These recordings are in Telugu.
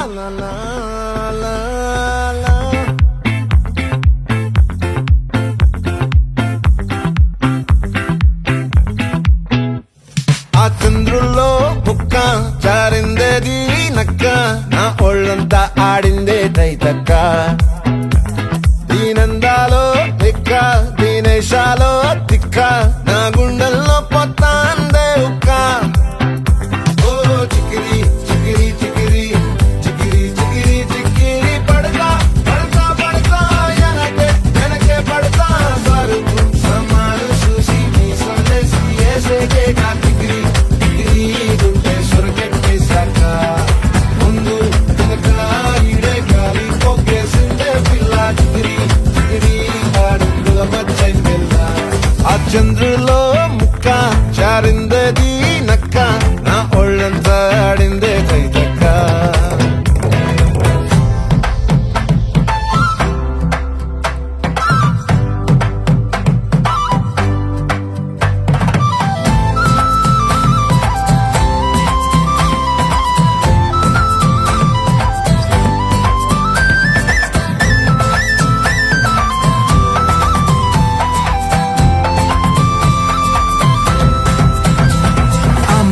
la la la la. ఆ చంద్రుల్లో బుక్క జారిందేది నక్క నా ఒళ్ళంతా ఆడిందే తైతక్క దీనందాలో తిక్క దీనేశాలో తిక్క నా గుండెల్లో పొత్తాందే ఉక్క ఓ చికిరి చికిరి చికిరి చికిరి చికిరి చికిరి పడతా పడతా పడతా ఎనకే ఎనకే పడతా సరుకు సమారు చూసి నీ సందేశి ఏసేకే కా చికిరి చికిరి గుంటే సొరకెట్టేశాక ముందు వెనక ఈడే గాలి పొగ్గేసిందే పిల్ల చికిరి చికిరి ఆడుగుల మచ్చై పిల్ల ఆ చంద్రులో ముక్క చారిందది నక్క నా ఒళ్ళంతా ఆడిందే తైతక్క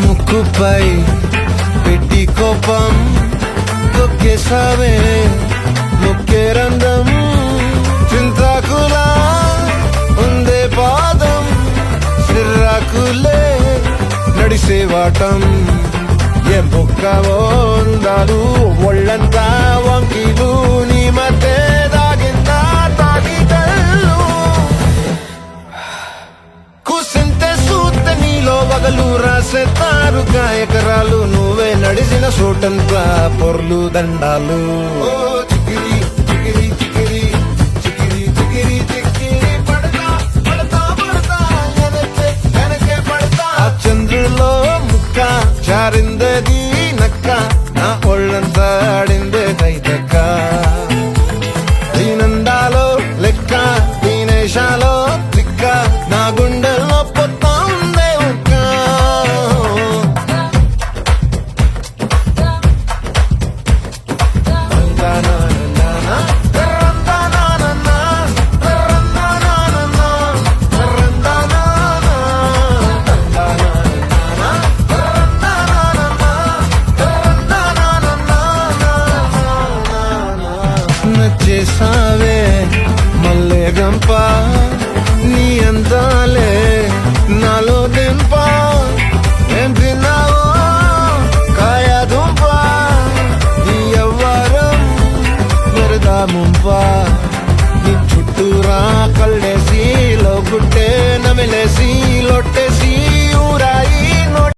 ముక్కుపై పెట్టి కోపం తొక్కేసావే ముక్కే రంగం చింతాకులా ఉందే పాదం సిర్రాకులే నడిసేవాటం ఏ బొక్కవో ఉండాలు ఒళ్ళంతా వంకీలు నీ మధ్య దాగిందా తాగిదల్లు కూసింతే సూత నీలో వగలు రాసేతారుగా ఎకరాలు నువ్వే నడిసిన చోటంతా పొర్లు దండాలు ఓ చికిరి చికిరి చికిరి చికిరి చికిరి చికిరి పడతా పడతా పడతా ఎనకే ఎనకే పడతా ఆ చంద్రులో ముక్క చారిందది నక్క నా ఒళ్ళంతా ఆడిందే తైతక్క దీనందాలో లెక్క దీనేశాలో తిక్క నా గుండెల్లో పొత్తా ఉందే ఉక్క నచ్చేసావే మల్లె గంప నీ అందాలే నాలో దింప ఏం తిన్నావో కాయ దుంప నీ ఎవ్వరం వరదా ముంప నీ చుట్టూరా